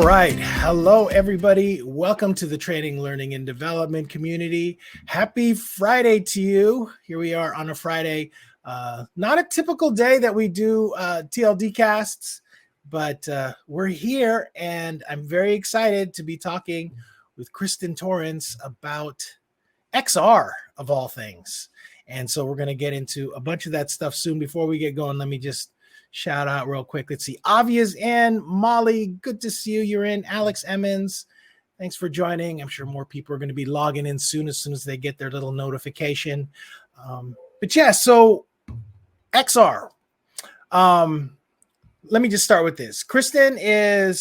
right. Hello, everybody. Welcome to the Training, Learning, and Development community. Happy Friday to you. Here we are on a Friday. Not a typical day that we do TLD casts, but we're here, and I'm very excited to be talking with Kristin Torrence about XR, of all things. And so we're going to get into a bunch of that stuff soon. Before we get going, let me just shout out real quick. Let's see. Avia's in. Molly, good to see you. You're in. Alex Emmons, thanks for joining. I'm sure more people are going to be logging in soon as they get their little notification. But yeah, so XR. Let me just start with this. Kristin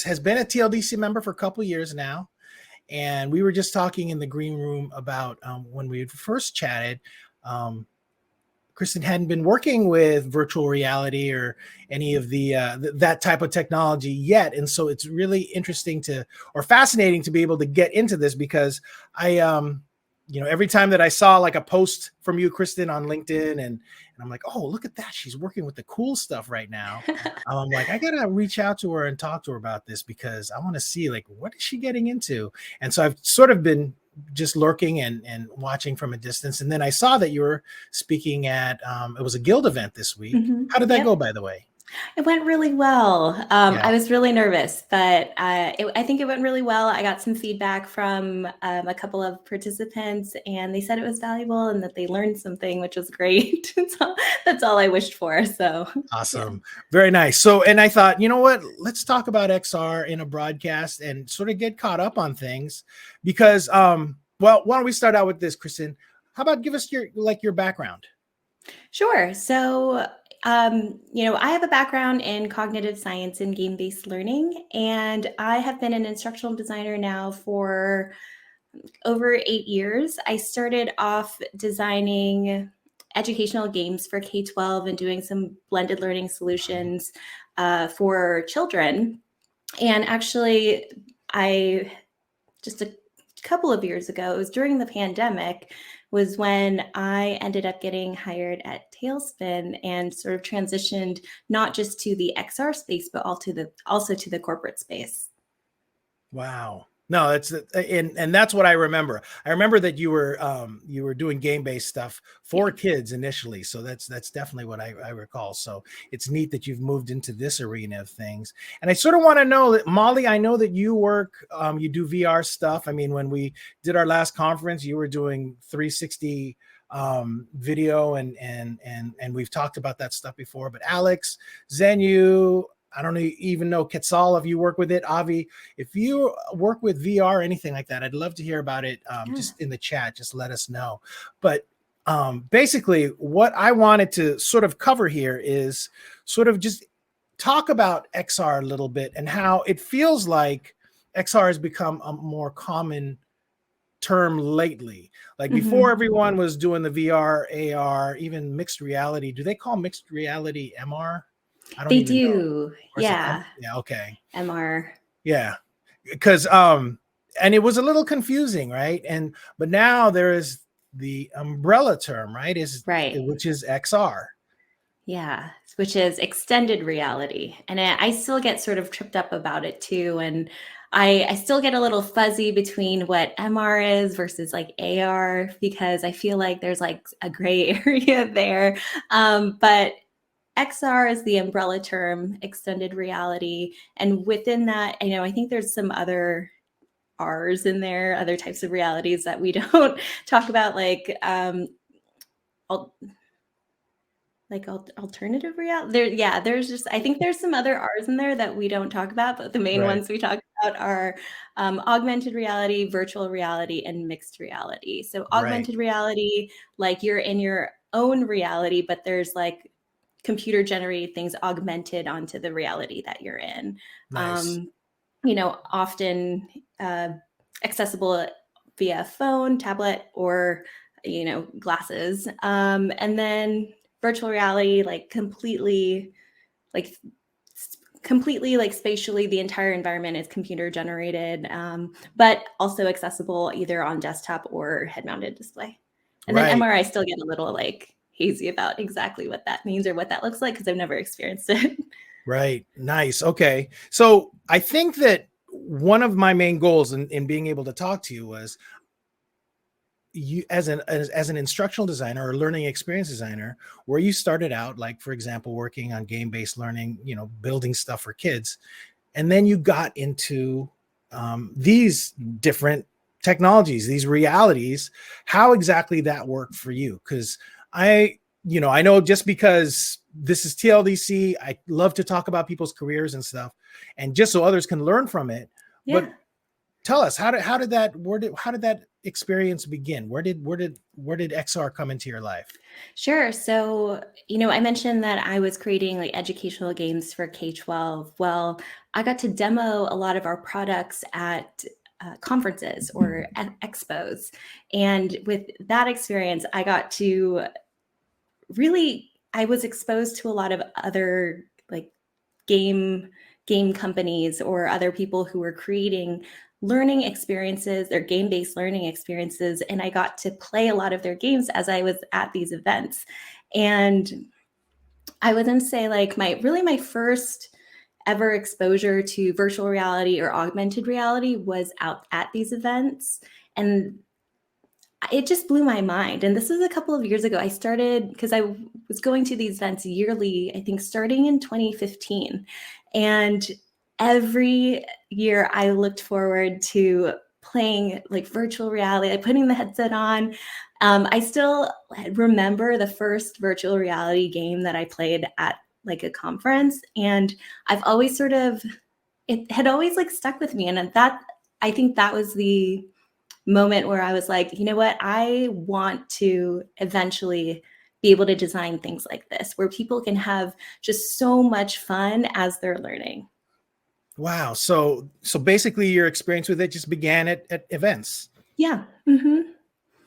has been a TLDC member for a couple years now. And we were just talking in the green room about when we had first chatted, Kristin hadn't been working with virtual reality or any of the that type of technology yet. And so it's really interesting or fascinating to be able to get into this, because I, every time that I saw like a post from you, Kristin, on LinkedIn, and I'm like, oh, look at that. She's working with the cool stuff right now. I'm like, I got to reach out to her and talk to her about this, because I want to see, like, what is she getting into? And so I've sort of been just lurking and watching from a distance. And then I saw that you were speaking at, it was a guild event this week. Mm-hmm. How did that go, by the way? It went really well. I was really nervous, but I think it went really well. I got some feedback from a couple of participants, and they said it was valuable and that they learned something, which was great. So that's all I wished for. So awesome. Yeah. Very nice. So, and I thought, you know what, let's talk about XR in a broadcast and sort of get caught up on things, because, well, why don't we start out with this, Kristin? How about give us your background? Sure. So, I have a background in cognitive science and game-based learning, and I have been an instructional designer now for over 8 years. I started off designing educational games for K-12 and doing some blended learning solutions for children. And actually, just a couple of years ago, it was during the pandemic, was when I ended up getting hired at Talespin and sort of transitioned not just to the XR space, but also to the corporate space. Wow. No, and that's what I remember. I remember that you were doing game-based stuff for kids initially. So that's definitely what I recall. So it's neat that you've moved into this arena of things. And I sort of want to know that, Molly, I know that you you do VR stuff. I mean, when we did our last conference, you were doing 360 video, and we've talked about that stuff before. But Alex, Zenu, I don't even know, Quetzal, if you work with it. Avi, if you work with VR or anything like that, I'd love to hear about it. Just in the chat, just let us know. But basically, what I wanted to sort of cover here is sort of just talk about XR a little bit and how it feels like XR has become a more common term lately. Like before, everyone was doing the VR, AR, even mixed reality. Do they call mixed reality MR? They do. Yeah. Yeah. Okay. MR. Yeah. Because, and it was a little confusing, right? But now there is the umbrella term, right? Which is XR. Yeah. Which is extended reality. And I still get sort of tripped up about it too. And I still get a little fuzzy between what MR is versus like AR, because I feel like there's like a gray area there. But XR is the umbrella term, extended reality. And within that, I think there's some other R's in there, other types of realities that we don't talk about, like alternative reality. I think there's some other R's in there that we don't talk about, but the main ones we talk about are augmented reality, virtual reality, and mixed reality. So augmented reality, like you're in your own reality, but there's like computer generated things augmented onto the reality that you're in. Nice. Often accessible via phone, tablet, or glasses. And then virtual reality, like completely spatially, the entire environment is computer generated, but also accessible either on desktop or head mounted display. And then MR, I still get a little hazy about exactly what that means or what that looks like, because I've never experienced it. Right. Nice. Okay. So I think that one of my main goals in being able to talk to you was you as an instructional designer or learning experience designer, where you started out, like, for example, working on game-based learning, building stuff for kids, and then you got into these different technologies, these realities, how exactly that worked for you. Because I know, just because this is TLDC, I love to talk about people's careers and stuff, and just so others can learn from it. Yeah. But tell us, how did that experience begin? Where did XR come into your life? Sure. So, I mentioned that I was creating like educational games for K-12. Well, I got to demo a lot of our products at conferences or at expos. And with that experience, I got to I was exposed to a lot of other like game companies or other people who were creating learning experiences or game-based learning experiences, and I got to play a lot of their games as I was at these events. And I would then say, like, my first ever exposure to virtual reality or augmented reality was out at these events, and it just blew my mind. And this was a couple of years ago. I started because I was going to these events yearly, I think starting in 2015. And every year I looked forward to playing like virtual reality, like putting the headset on. I still remember the first virtual reality game that I played at like a conference. And I've always it had always like stuck with me. And I think that was the moment where I was like, you know what? I want to eventually be able to design things like this, where people can have just so much fun as they're learning. Wow. So basically your experience with it just began at events. Yeah. Mm-hmm.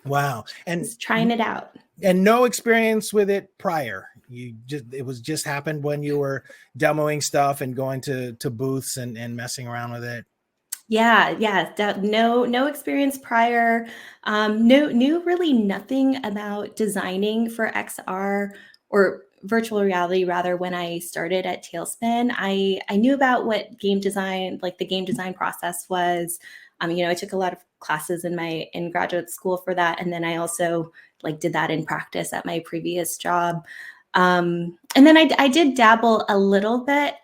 Wow. Just trying it out. And no experience with it prior. It was just happened when you were demoing stuff and going to booths and messing around with it. Yeah. No experience prior. Knew really nothing about designing for XR or virtual reality rather when I started at Talespin. I knew about what game design, like the game design process was. I took a lot of classes in graduate school for that. And then I also like did that in practice at my previous job. And then I did dabble a little bit,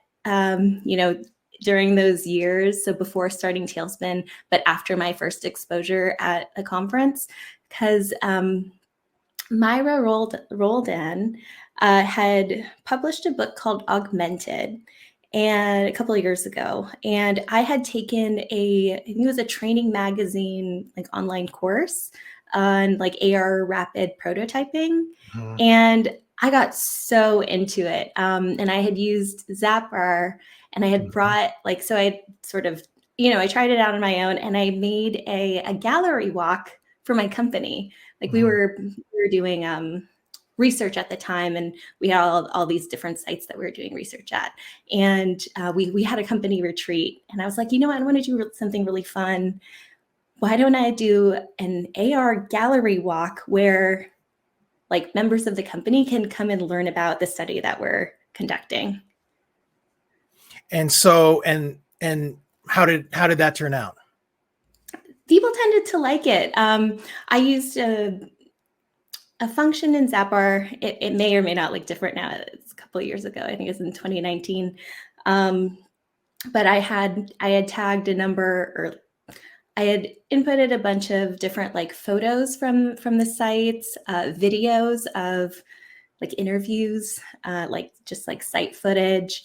during those years. So before starting Talespin, but after my first exposure at a conference, because Myra Roldan had published a book called Augmented and a couple of years ago. And I had taken I think it was a training magazine, like online course on like AR rapid prototyping. Mhm. And I got so into it. And I had used Zappar and I had brought so I sort of, I tried it out on my own and I made a gallery walk for my company. Like we were doing research at the time, and we had all these different sites that we were doing research at. And we had a company retreat, and I was like, you know what, I want to do something really fun. Why don't I do an AR gallery walk where like members of the company can come and learn about the study that we're conducting? And so, and how did that turn out? People tended to like it. I used a function in Zappar. It may or may not look different now. It's a couple of years ago. I think it's in 2019. But I had tagged a number, or I had inputted a bunch of different like photos from the sites, videos of like interviews, like just like site footage.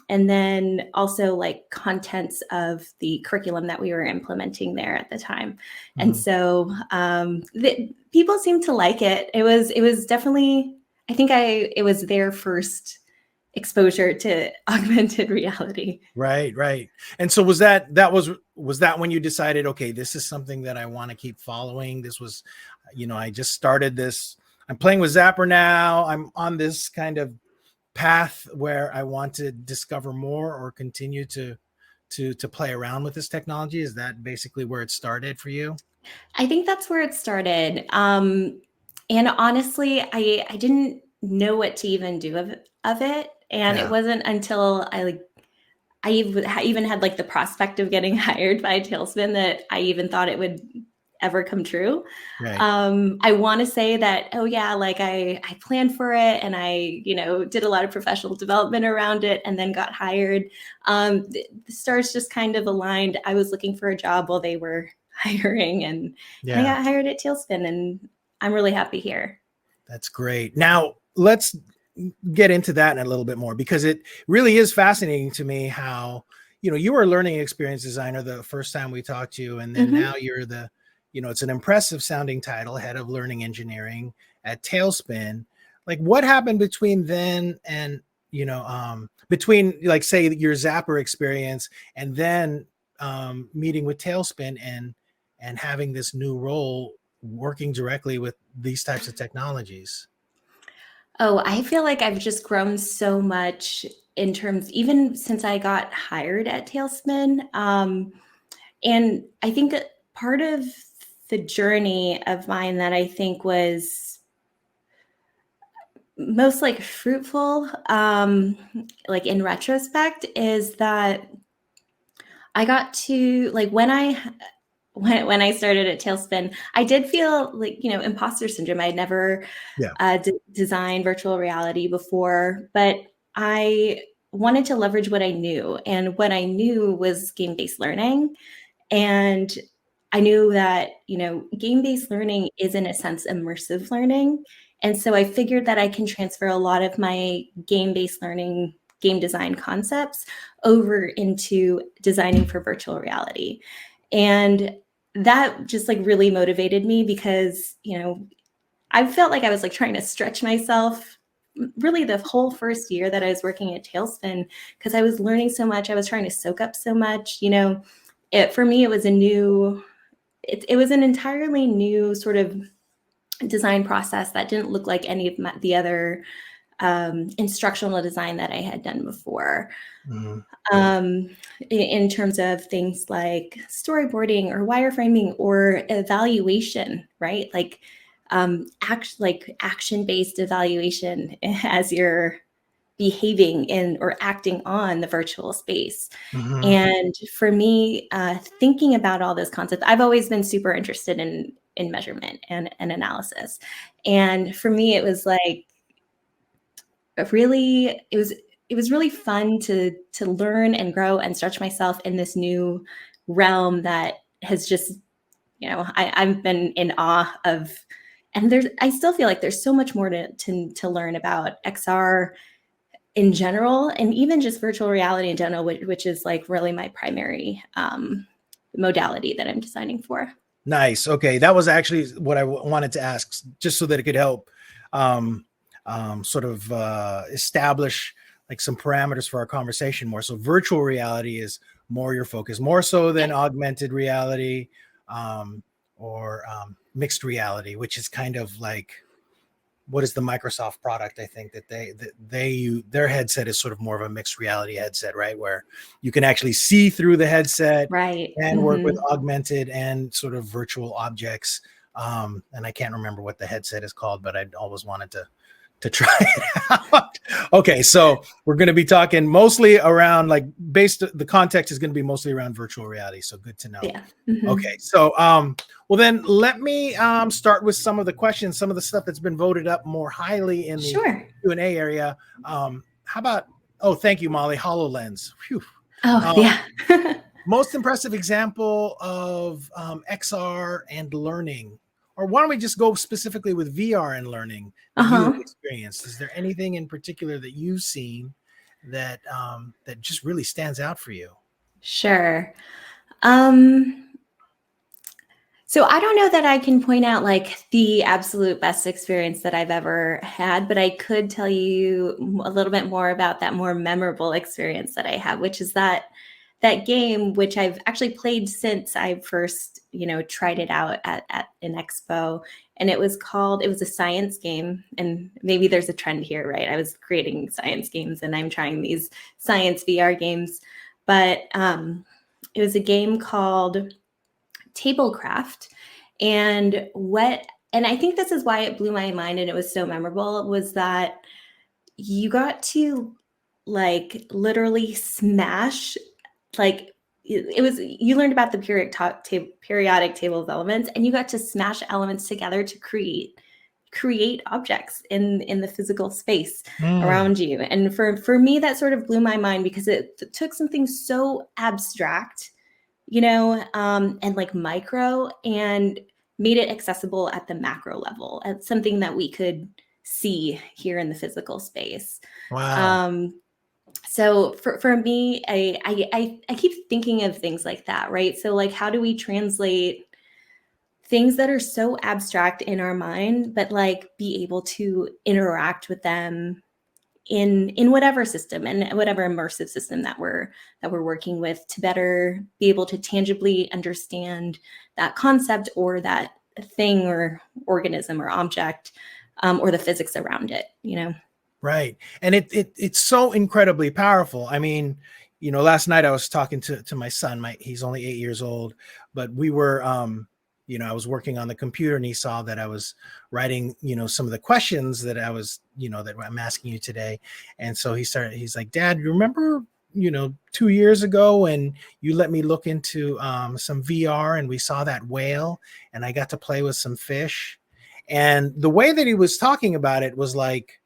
And then also like contents of the curriculum that we were implementing there at the time. And so people seemed to like it. It was definitely, I think it was their first exposure to augmented reality. Right. And so was that when you decided, okay, this is something that I want to keep following? This was, I just started this. I'm playing with Zappar now. I'm on this kind of path where I want to discover more or continue to play around with this technology. Is that basically where it started for you? I think that's where it started. And honestly, I didn't know what to even do of it. And it wasn't until I even had like the prospect of getting hired by Talespin that I even thought it would ever come true. Right. I want to say that, oh yeah, like I planned for it and I, did a lot of professional development around it and then got hired. The stars just kind of aligned. I was looking for a job while they were hiring, and I got hired at Talespin, and I'm really happy here. That's great. Now let's get into that in a little bit more, because it really is fascinating to me how, you were a learning experience designer the first time we talked to you, and then now you're the, it's an impressive sounding title, head of learning engineering at Talespin. Like, what happened between then and, between, like, say, your Zapper experience and then meeting with Talespin and having this new role working directly with these types of technologies? Oh, I feel like I've just grown so much in terms, even since I got hired at Talespin. And I think part of the journey of mine that I think was most like fruitful, like in retrospect, is that I got to, like, when I started at Talespin, I did feel like, imposter syndrome. I had never designed virtual reality before, but I wanted to leverage what I knew. And what I knew was game-based learning. And I knew that, game-based learning is, in a sense, immersive learning. And so I figured that I can transfer a lot of my game-based learning, game design concepts over into designing for virtual reality. And that just like really motivated me because, I felt like I was like trying to stretch myself really the whole first year that I was working at Talespin, because I was learning so much. I was trying to soak up so much, for me, it was it was an entirely new sort of design process that didn't look like any of the other instructional design that I had done before. In terms of things like storyboarding or wireframing or evaluation, right? Like action-based evaluation as you're behaving in or acting on the virtual space. And for me, thinking about all those concepts, I've always been super interested in measurement and analysis. And for me, it was like it was really fun to learn and grow and stretch myself in this new realm that has just, I've been in awe of. And I still feel like there's so much more to learn about XR in general, and even just virtual reality in general, which is like really my primary modality that I'm designing for. Nice. Okay. That was actually what I wanted to ask, just so that it could help sort of establish like some parameters for our conversation more. So virtual reality is more your focus, more so than augmented reality or mixed reality, which is kind of like, what is the Microsoft product? I think that their headset is sort of more of a mixed reality headset, right? Where you can actually see through the headset, right, and work with augmented and sort of virtual objects. And I can't remember what the headset is called, but I'd always wanted to try it out. Okay, so we're going to be talking mostly around the context is going to be mostly around virtual reality. So good to know. Yeah. Okay, so well then let me start with some of the questions, some of the stuff that's been voted up more highly in the Q&A area. How about? Oh, thank you, Molly. HoloLens. Whew. Oh yeah. Most impressive example of XR and learning. Or why don't we just go specifically with VR and learning that you have experienced? Is there anything in particular that you've seen that that just really stands out for you? Sure. So I don't know that I can point out like the absolute best experience that I've ever had, but I could tell you a little bit more about that more memorable experience that I have, which is that game, which I've actually played since I first, tried it out at an expo. And it was a science game. And maybe there's a trend here, right? I was creating science games and I'm trying these science VR games. But it was a game called Tablecraft. And I think this is why it blew my mind and it was so memorable, was that you got to like literally smash, like it was, you learned about the periodic table of elements, and you got to smash elements together to create objects in the physical space Mm, around you. And for me, that sort of blew my mind, because it took something so abstract, and like micro, and made it accessible at the macro level, at something that we could see here in the physical space. wow. Um, so for me, I keep thinking of things like that, right? So like, how do we translate things that are so abstract in our mind, but like be able to interact with them in whatever system and whatever immersive system that we're working with, to better be able to tangibly understand that concept or that thing or organism or object, or the physics around it. Right. And it's so incredibly powerful. I mean, last night I was talking to my son. He's only 8 years old, but we were I was working on the computer, and he saw that I was writing, some of the questions that I was, that I'm asking you today. And so he's like, Dad, you remember, 2 years ago when you let me look into some VR, and we saw that whale, and I got to play with some fish. And the way that he was talking about it was like,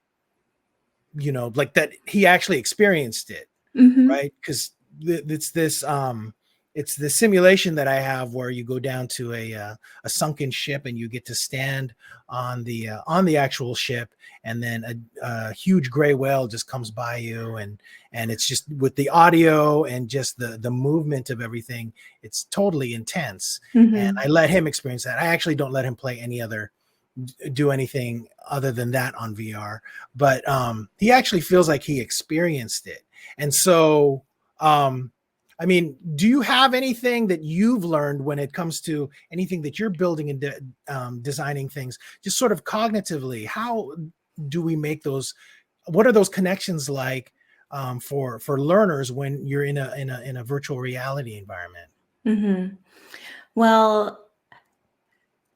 like that he actually experienced it, Mm-hmm. right? Because it's the simulation that I have where you go down to a sunken ship, and you get to stand on the actual ship, and then a huge gray whale just comes by you, and it's just with the audio and just the movement of everything, it's totally intense. And Mm-hmm. I let him experience that. I actually don't let him do anything other than that on VR, but he actually feels like he experienced it. And so, I mean, do you have anything that you've learned when it comes to anything that you're building and designing things, just sort of cognitively? How do we make those? What are those connections like for learners when you're in a virtual reality environment? Mm-hmm. Well,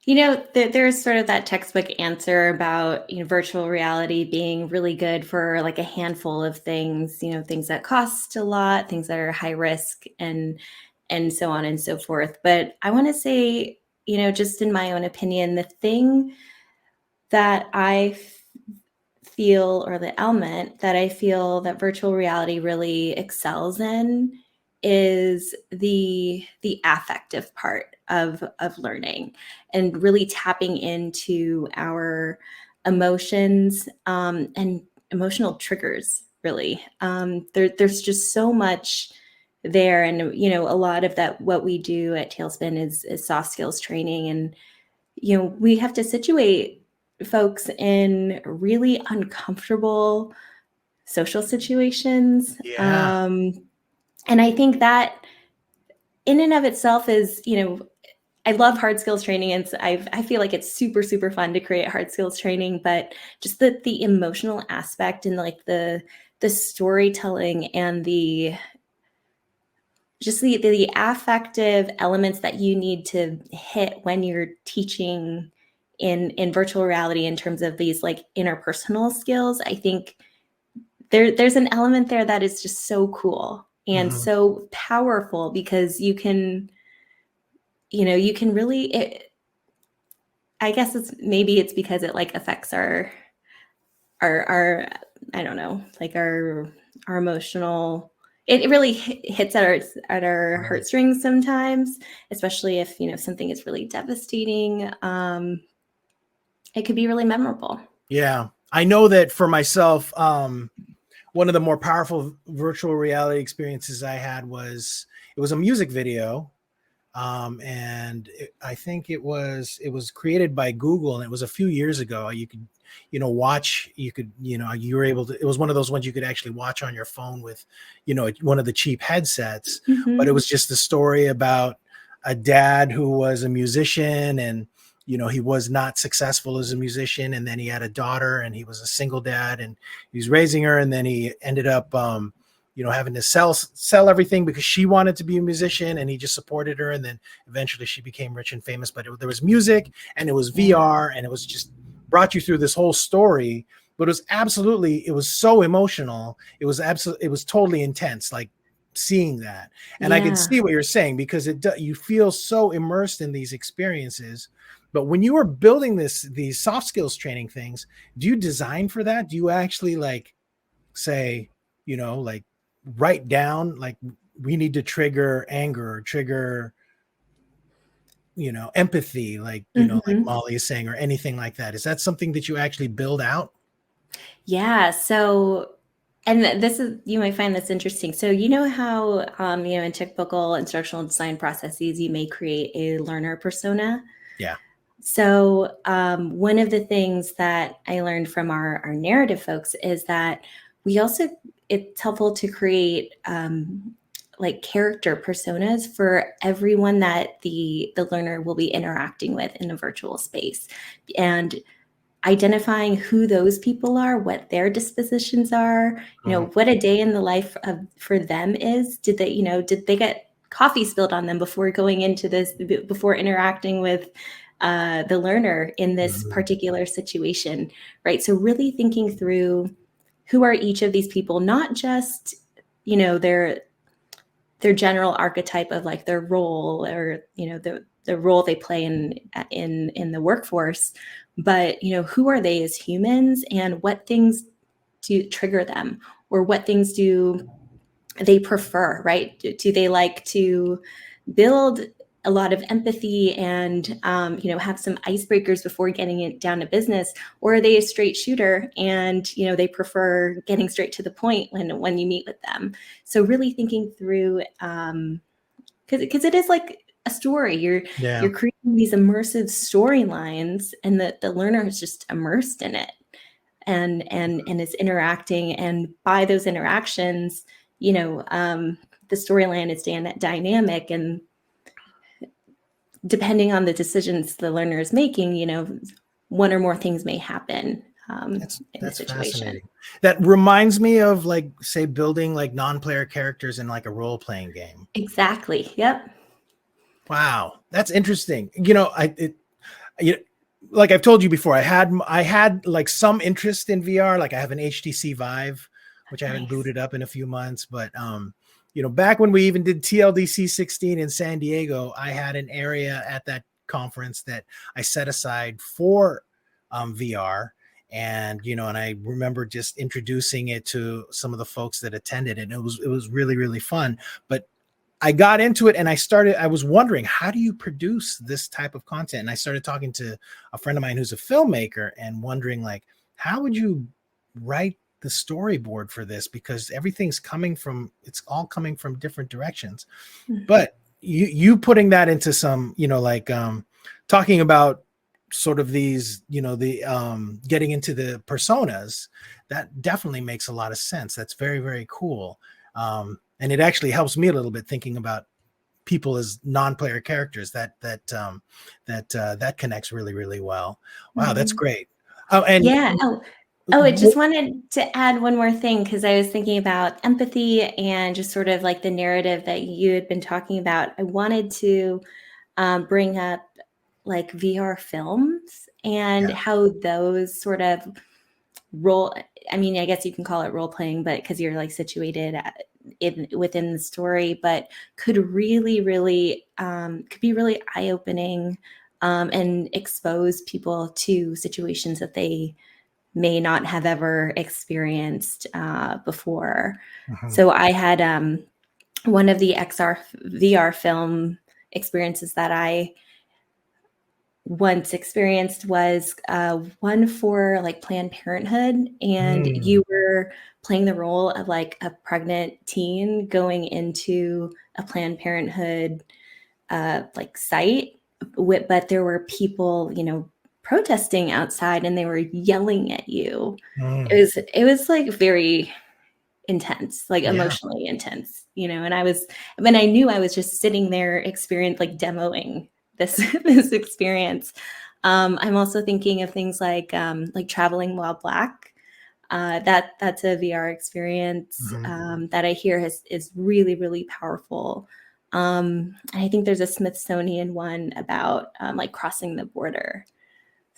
there's sort of that textbook answer about, virtual reality being really good for like a handful of things, things that cost a lot, things that are high risk, and so on and so forth. But I want to say, just in my own opinion, the thing that feel, or the element that I feel that virtual reality really excels in, is the affective part of learning, and really tapping into our emotions, and emotional triggers, really. There's just so much there. And a lot of that, what we do at Talespin is soft skills training. And we have to situate folks in really uncomfortable social situations. Yeah. And I think that in and of itself is, I love hard skills training, and I feel like it's super, super fun to create hard skills training, but just the emotional aspect, and like the storytelling, and the affective elements that you need to hit when you're teaching in virtual reality, in terms of these like interpersonal skills. I think there's an element there that is just so cool and Mhm. so powerful, because you can really, I guess it's because it like affects our I don't know, like our emotional, it really hits at our Right. heartstrings sometimes, especially if something is really devastating. It could be really memorable. Yeah. I know that for myself, one of the more powerful virtual reality experiences I had was, it was a music video. And I think it was created by Google, and it was a few years ago. You could, watch, you were able to, it was one of those ones you could actually watch on your phone with, one of the cheap headsets, but it Hmm. was just a story about a dad who was a musician, and, he was not successful as a musician. And then he had a daughter, and he was a single dad, and he was raising her. And then he ended up, having to sell everything because she wanted to be a musician, and he just supported her. And then eventually she became rich and famous. But there was music, and it was Yeah. VR, and it was just brought you through this whole story. but it was so emotional. It was totally intense, like seeing that. And I could Yeah. see what you're saying, because you feel so immersed in these experiences. But when you were building these soft skills training things, do you design for that? Do you actually like say, like write down, like, we need to trigger anger or trigger, empathy, like, like Mhm. Molly is saying, or anything like that? Is that something that you actually build out? Yeah. So, and this is, you might find this interesting. So, you know how, in typical instructional design processes, you may create a learner persona. Yeah. So, one of the things that I learned from our narrative folks is that it's helpful to create like character personas for everyone that the learner will be interacting with in a virtual space. And identifying who those people are, what their dispositions are, what a day in the life for them is. Did they get coffee spilled on them before going into this, before interacting with the learner in this Mhm. particular situation, right? So really thinking through who are each of these people, not just, their general archetype of like their role, or the role they play in the workforce, but who are they as humans, and what things do trigger them, or what things do they prefer, right? Do they like to build a lot of empathy and have some icebreakers before getting it down to business, or are they a straight shooter and they prefer getting straight to the point when you meet with them? So really thinking through, because it is like a story. Yeah. You're creating these immersive storylines, and the learner is just immersed in it, and is interacting, and by those interactions, the storyline is dynamic, and depending on the decisions the learner is making, one or more things may happen in the That's situation. fascinating. That reminds me of, like, say, building like non-player characters in like a role-playing game. Exactly. Yep. Wow, that's interesting. You know, like I've told you before, I had like some interest in VR. Like, I have an HTC Vive, which I haven't Nice. booted up in a few months. But back when we even did TLDC 16 in San Diego, I had an area at that conference that I set aside for VR. And I remember just introducing it to some of the folks that attended, and it was really, really fun. But I got into it, and I was wondering, how do you produce this type of content? And I started talking to a friend of mine who's a filmmaker, and wondering, like, how would you write the storyboard for this? Because it's all coming from different directions. Mhm. But you putting that into some, like, talking about sort of these, the getting into the personas, that definitely makes a lot of sense. That's very, very cool. And it actually helps me a little bit, thinking about people as non-player characters. That connects really, really well. Wow, that's Mhm. great. Oh, and Yeah. Oh, I just wanted to add one more thing, because I was thinking about empathy and just sort of like the narrative that you had been talking about. I wanted to bring up like VR films and yeah. how those sort of role, I mean, I guess you can call it role playing, but because you're like situated within the story, but could really, really, could be really eye opening, and expose people to situations that they may not have ever experienced before. Mhm. So I had one of the XR VR film experiences that I once experienced was one for like Planned Parenthood, and Mm. you were playing the role of like a pregnant teen going into a Planned Parenthood like site, but there were people, protesting outside, and they were yelling at you. Mm. It was like very intense, like Yeah. emotionally intense, and when I knew I was just sitting there like demoing this this experience. I'm also thinking of things like traveling while black. That's a VR experience Mhm. that I hear is really, really powerful. And I think there's a Smithsonian one about like crossing the border.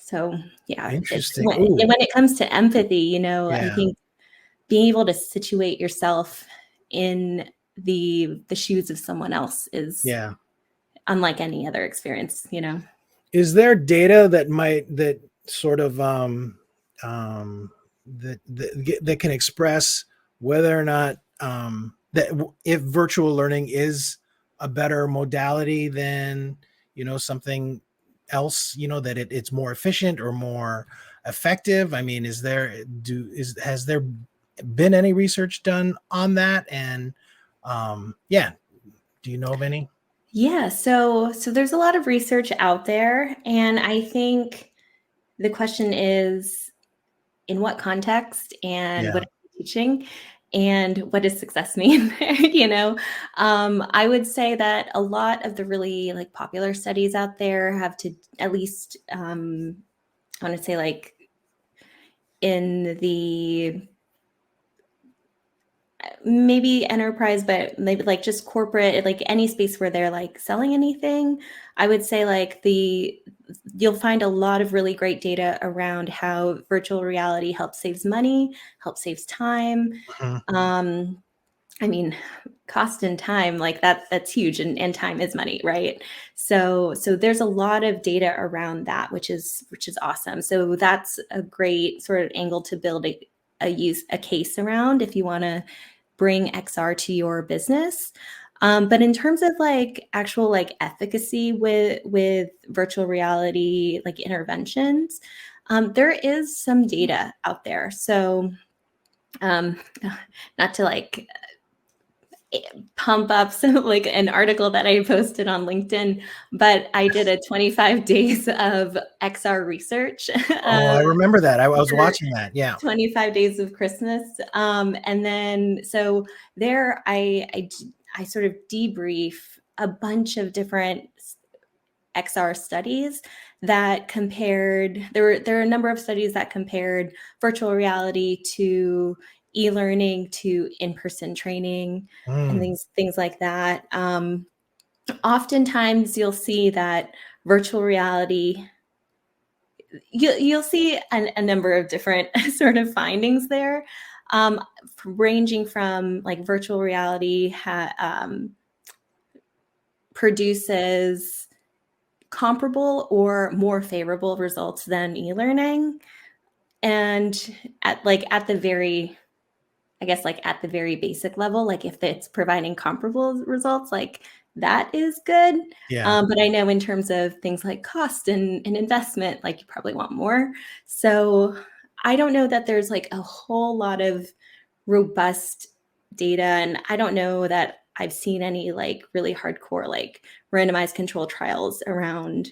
So yeah, it's Interesting. Ooh, when it comes to empathy, you know, I yeah, think being able to situate yourself in the shoes of someone else is yeah. unlike any other experience, you know. Is there data that sort of that can express whether or not if virtual learning is a better modality than something else, that it's more efficient or more effective? I mean, has there been any research done on that? And yeah, do you know of any? Yeah, so there's a lot of research out there, and I think the question is in what context and what Yeah. are you teaching and what does success mean there, you know? I would say that a lot of the really like popular studies out there have to at least I want to say like in the maybe enterprise, but maybe like just corporate, like any space where they're like selling anything. I would say like you'll find a lot of really great data around how virtual reality helps saves money, helps saves time. Mhm. Um, I mean, cost and time, like that's huge, and time is money, right? So there's a lot of data around that, which is awesome. So that's a great sort of angle to build a case around if you want to bring XR to your business. But in terms of like actual like efficacy with virtual reality like interventions, there is some data out there. So um, not to like pump up some like an article that I posted on LinkedIn, but I did a 25 days of XR research. Oh, I remember that. I was For watching that. Yeah. 25 days of Christmas. And then so there I sort of debrief a bunch of different XR studies that compared there are a number of studies that compared virtual reality to e-learning to in-person training and Mm, things like that. Oftentimes you'll see that virtual reality you'll see a number of different sort of findings there, ranging from like virtual reality produces comparable or more favorable results than e-learning, and at the very I guess like at the very basic level, like if it's providing comparable results, like that is good. yeah. But I know in terms of things like cost and investment, like you probably want more. So I don't know that there's like a whole lot of robust data. And I don't know that I've seen any like really hardcore, like randomized control trials around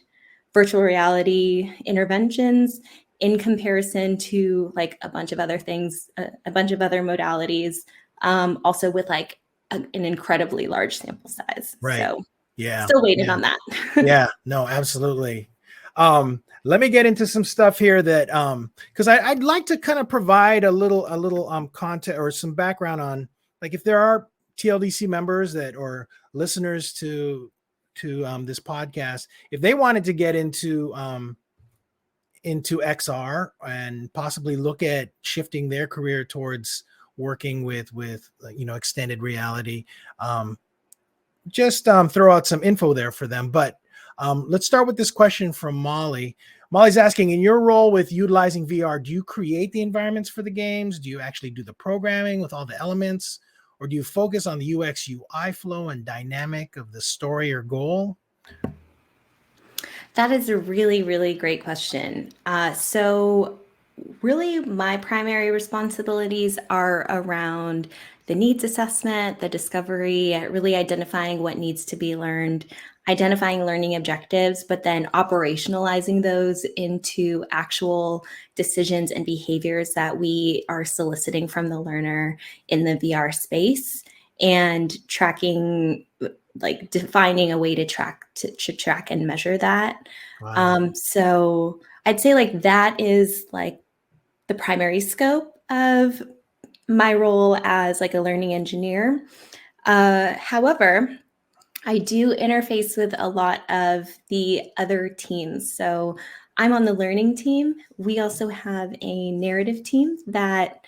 virtual reality interventions in comparison to like a bunch of other things, a bunch of other modalities, also with like an incredibly large sample size. Right. So Yeah. still waiting Yeah. on that. Yeah. No, absolutely. Let me get into some stuff here that because I'd like to kind of provide a little content or some background on, like, if there are TLDC members that or listeners to this podcast, if they wanted to get into XR and possibly look at shifting their career towards working with extended reality. Just throw out some info there for them. But let's start with this question from Molly. Molly's asking, in your role with utilizing VR, do you create the environments for the games? Do you actually do the programming with all the elements? Or do you focus on the UX UI flow and dynamic of the story or goal? That is a really, really great question. So really, my primary responsibilities are around the needs assessment, the discovery, really identifying what needs to be learned, identifying learning objectives, but then operationalizing those into actual decisions and behaviors that we are soliciting from the learner in the VR space, and tracking, like defining a way to track and measure that. Wow. So I'd say like that is like the primary scope of my role as like a learning engineer. However, I do interface with a lot of the other teams. So I'm on the learning team. We also have a narrative team that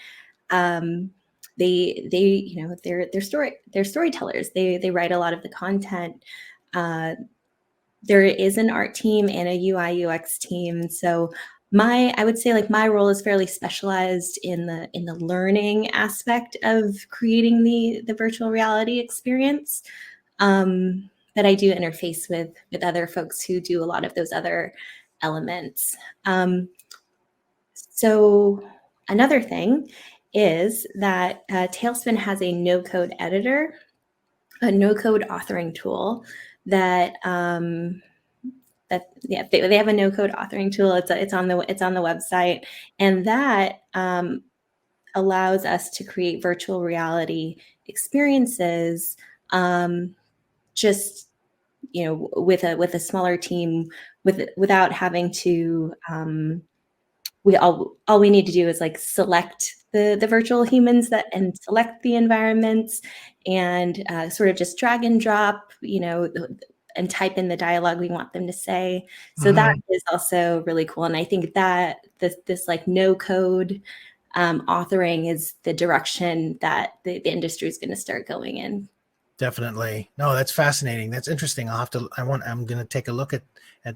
they're storytellers. They write a lot of the content. Uh, there is an art team and a UI UX team. So I would say like my role is fairly specialized in the learning aspect of creating the virtual reality experience. But I do interface with other folks who do a lot of those other elements. So another thing is that Talespin has a no-code editor, a no-code authoring tool that they have a no-code authoring tool. It's on the website, and that allows us to create virtual reality experiences just with a smaller team without having to all we need to do is like select the virtual humans and select the environments and sort of just drag and drop, and type in the dialogue we want them to say. So that is also really cool. And I think that this like no code authoring is the direction that the industry is going to start going in. Definitely. No, that's fascinating. That's interesting. I'm going to take a look at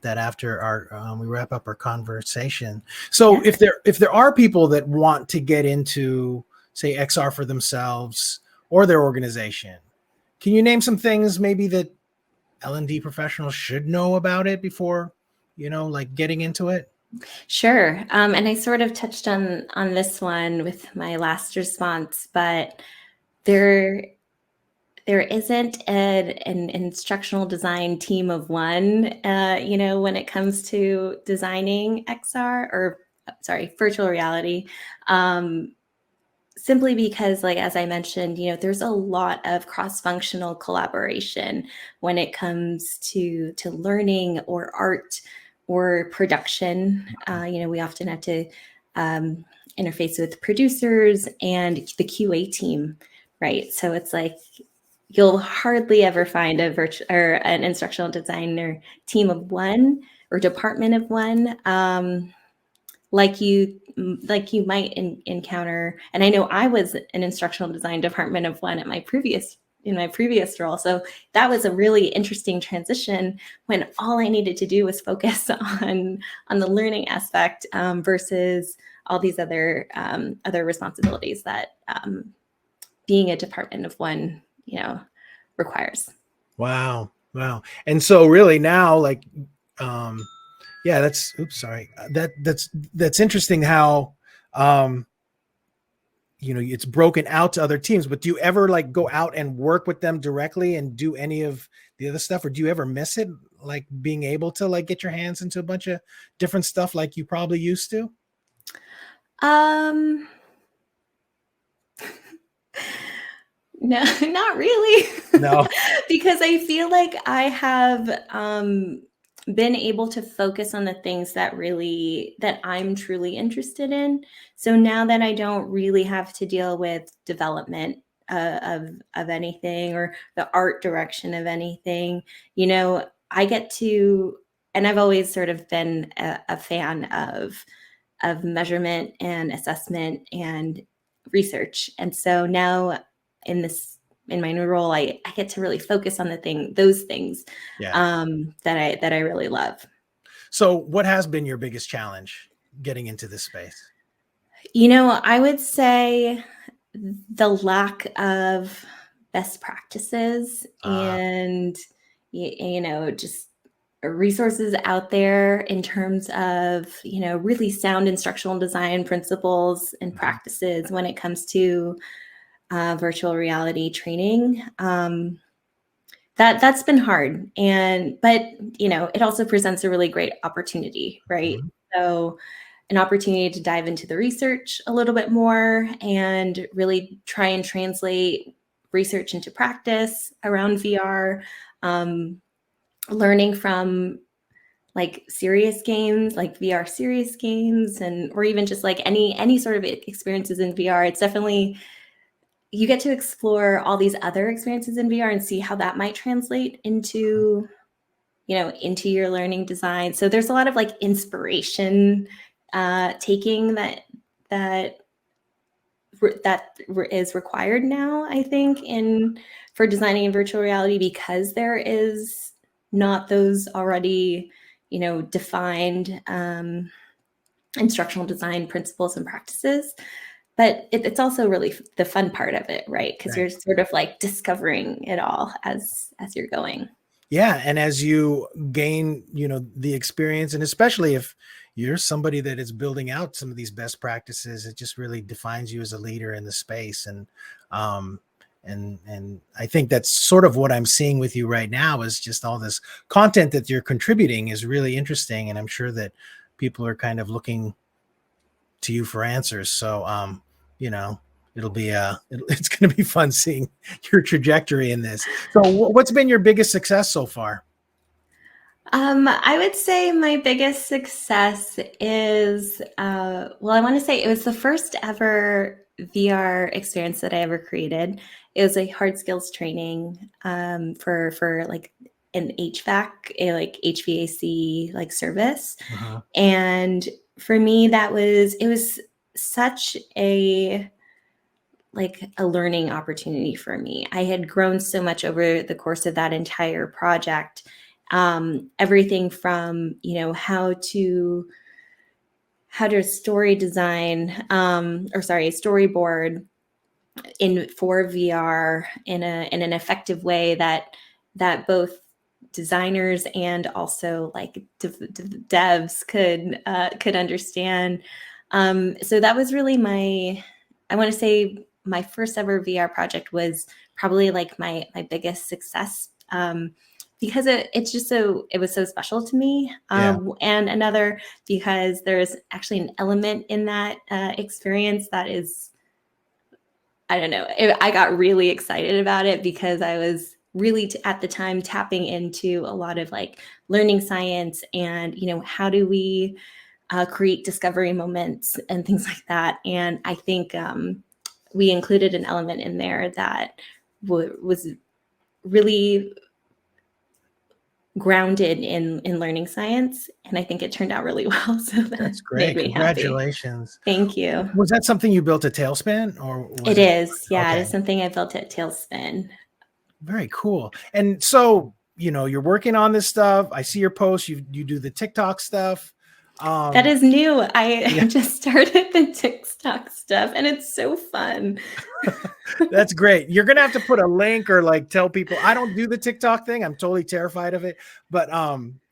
that after we wrap up our conversation. So if there are people that want to get into, say, XR for themselves or their organization, can you name some things maybe that L&D professionals should know about it before, like getting into it? Sure. And I sort of touched on this one with my last response, but there isn't an instructional design team of one, when it comes to designing virtual reality. Simply because, like, as I mentioned, there's a lot of cross-functional collaboration when it comes to learning or art or production. We often have to interface with producers and the QA team, right? So it's like you'll hardly ever find an instructional designer team of one or department of one. Like you might encounter, and I know I was an instructional design department of one in my previous role. So that was a really interesting transition when all I needed to do was focus on the learning aspect versus all these other responsibilities that being a department of one, requires. Wow. And so really now, like, yeah, that's interesting how, it's broken out to other teams, but do you ever like go out and work with them directly and do any of the other stuff, or do you ever miss it? Like being able to like get your hands into a bunch of different stuff like you probably used to? No, not really. No. Because I feel like I have been able to focus on the things that I'm truly interested in. So now that I don't really have to deal with development of anything or the art direction of anything, I get to, and I've always sort of been a fan of measurement and assessment and research. And so now in my new role, I get to really focus on those things that I really love. So what has been your biggest challenge getting into this space? I would say the lack of best practices and, just resources out there in terms of, really sound instructional design principles and practices when it comes to virtual reality training. That's been hard. But it also presents a really great opportunity, right? So an opportunity to dive into the research a little bit more and really try and translate research into practice around VR, learning from like serious games, like VR serious games, or even just like any sort of experiences in VR. It's definitely, you get to explore all these other experiences in VR and see how that might translate into into your learning design. So there's a lot of like inspiration taking that is required now, I think, for designing in virtual reality, because there is not those already, defined instructional design principles and practices. But it's also really the fun part of it, right? Because you're sort of like discovering it all as you're going. Yeah, and as you gain, the experience, and especially if you're somebody that is building out some of these best practices, it just really defines you as a leader in the space. And I think that's sort of what I'm seeing with you right now, is just all this content that you're contributing is really interesting, and I'm sure that people are kind of looking to you for answers. So it's going to be fun seeing your trajectory in this. So what's been your biggest success so far? I would say my biggest success is, I want to say it was the first ever VR experience that I ever created. It was a hard skills training for like an HVAC, like HVAC like service. Uh-huh. And for me, it was such a learning opportunity for me. I had grown so much over the course of that entire project. Everything from, how to story design, storyboard for VR in an effective way that both designers and also like devs could understand. So that was really I want to say my first ever VR project was probably like my biggest success, because it was so special to me. And another, because there's actually an element in that experience that is, I don't know, I got really excited about it because I was really at the time tapping into a lot of like learning science and, how do we create discovery moments and things like that. And I think we included an element in there that was really grounded in learning science, and I think it turned out really well. So That's that made great. me happy. Congratulations. Thank you. Was that something you built at Talespin, or was It is. Yeah, okay. It is something I built at Talespin. Very cool. And so, you're working on this stuff. I see your posts. You do the TikTok stuff. That is new. I just started the TikTok stuff, and it's so fun. That's great. You're gonna have to put a link or like tell people. I don't do the TikTok thing. I'm totally terrified of it. But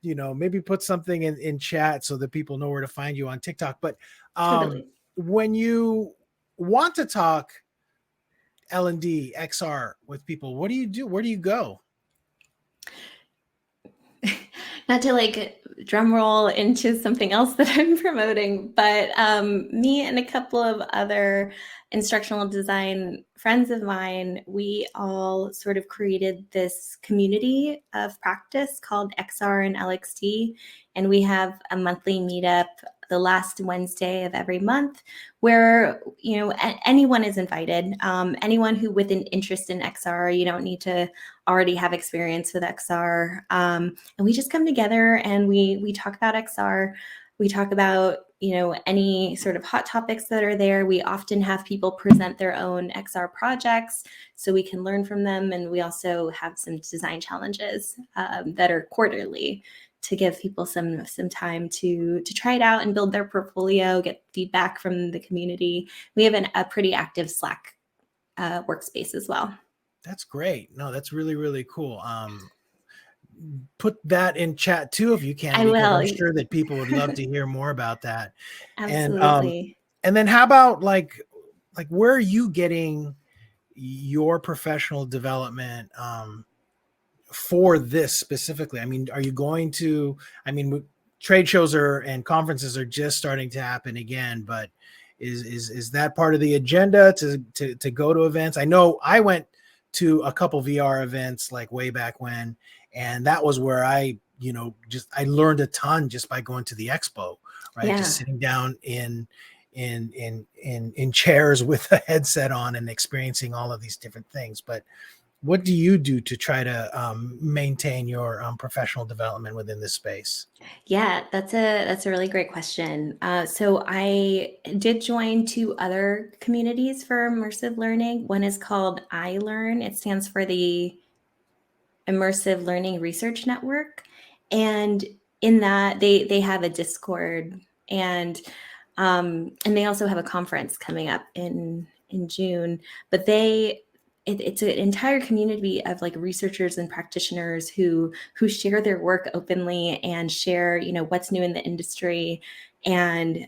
maybe put something in chat so that people know where to find you on TikTok. But Totally. when you want to talk L&D XR with people, what do you do? Where do you go? Not to like drum roll into something else that I'm promoting, but me and a couple of other instructional design friends of mine, we all sort of created this community of practice called XR and LXD. And we have a monthly meetup the last Wednesday of every month where, anyone is invited. Anyone who with an interest in XR, you don't need to already have experience with XR. And we just come together and we talk about XR. We talk about, any sort of hot topics that are there. We often have people present their own XR projects so we can learn from them. And we also have some design challenges that are quarterly to give people some time to try it out and build their portfolio, get feedback from the community. We have a pretty active Slack workspace as well. That's great. No, that's really, really cool. Put that in chat too if you can. I will. I'm sure that people would love to hear more about that. Absolutely. And then how about like where are you getting your professional development for this specifically? I mean, are you going to, trade shows and conferences are just starting to happen again, but is that part of the agenda to go to events? I know I went to a couple VR events like way back when, and that was where I learned a ton just by going to the expo, right? Yeah. Just sitting down in chairs with a headset on and experiencing all of these different things. But what do you do to try to maintain your professional development within this space? Yeah, that's a really great question. So I did join 2 other communities for immersive learning. One is called iLearn. It stands for the Immersive Learning Research Network, and in that they have a Discord, and they also have a conference coming up in June. But it's an entire community of like researchers and practitioners who share their work openly and share, what's new in the industry, and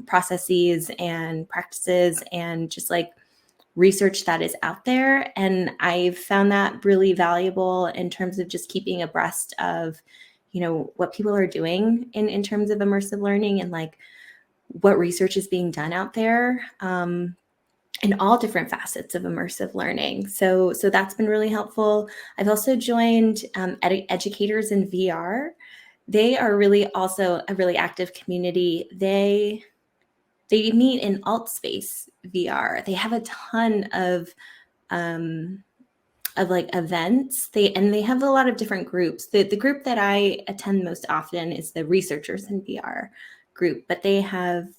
processes and practices, and just like research that is out there. And I've found that really valuable in terms of just keeping abreast of, what people are doing in terms of immersive learning, and like what research is being done out there, in all different facets of immersive learning. So that's been really helpful. I've also joined educators in VR. They are really also a really active community. They meet in AltSpace VR. They have a ton of like events. They have a lot of different groups. The group that I attend most often is the researchers in VR group, but they have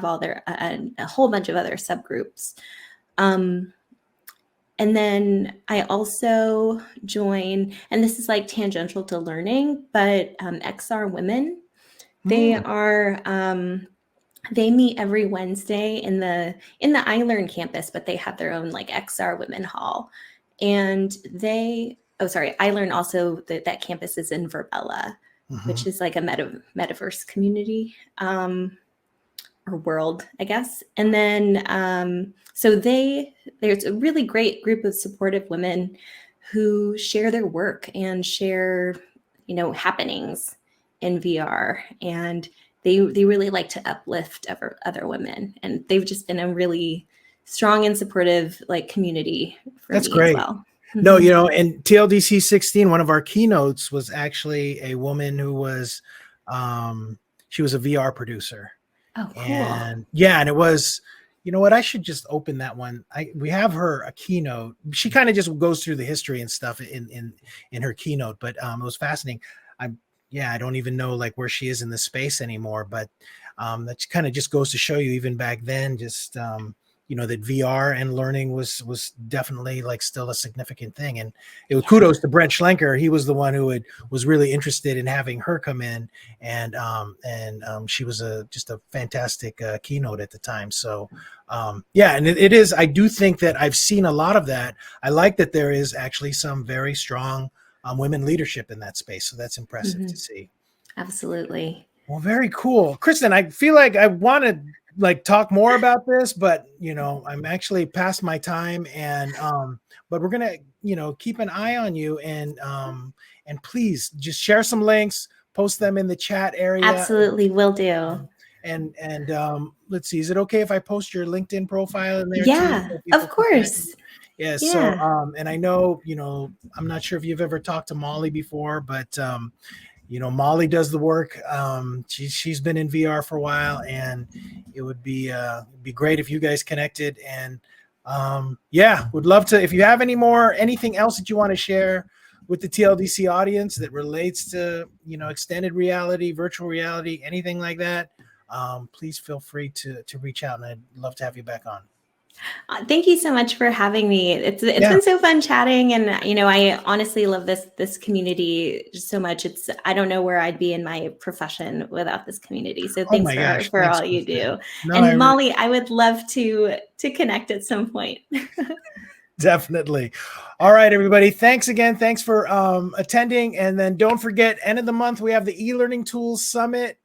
all their a whole bunch of other subgroups. And then I also join, and this is like tangential to learning, but XR Women. They are they meet every Wednesday in the iLearn campus, but they have their own like XR Women Hall. And iLearn also, that campus is in Verbella, which is like a metaverse community, or world, I guess. And then so there's a really great group of supportive women who share their work and share, happenings in VR, and they really like to uplift other women, and they've just been a really strong and supportive like community for That's me great. as well. No, in TLDC 16, one of our keynotes was actually a woman who was, she was a VR producer. Oh, cool. And yeah, and it was, you know what, I should just open that one. We have her a keynote. She kind of just goes through the history and stuff in her keynote, but it was fascinating. I don't even know like where she is in the space anymore, but that kind of just goes to show you, even back then, just that VR and learning was definitely like still a significant thing. And it was kudos to Brent Schlenker. He was the one who was really interested in having her come in, and she was just a fantastic keynote at the time. So and it is. I do think that I've seen a lot of that. I like that there is actually some very strong women leadership in that space. So that's impressive to see. Absolutely. Well, very cool. Kristin, I feel like I want to like talk more about this, but I'm actually past my time, and but we're gonna keep an eye on you, and please just share some links, post them in the chat area. Absolutely, will do. And let's see, is it okay if I post your LinkedIn profile in there? Yeah, too, so of course. Yeah. So and I know I'm not sure if you've ever talked to Molly before, but Molly does the work. She's been in VR for a while, and it would be great if you guys connected. And would love to. If you have anything else that you want to share with the TLDC audience that relates to extended reality, virtual reality, anything like that, please feel free to reach out, and I'd love to have you back on. Thank you so much for having me. It's been so fun chatting, and I honestly love this community so much. I don't know where I'd be in my profession without this community. So thanks for all you do. No, and Molly, I would love to connect at some point. Definitely. All right, everybody. Thanks again. Thanks for attending. And then don't forget, end of the month, we have the e-learning tools summit.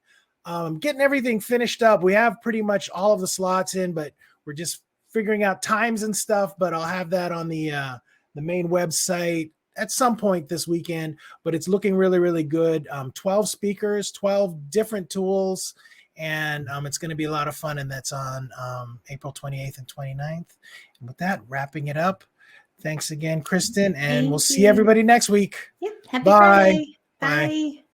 Getting everything finished up. We have pretty much all of the slots in, but we're just figuring out times and stuff, but I'll have that on the main website at some point this weekend, but it's looking really, really good. 12 speakers, 12 different tools, and it's going to be a lot of fun, and that's on April 28th and 29th. And with that, wrapping it up. Thanks again, Kristin, and we'll see everybody next week. Yeah, happy Friday. Bye.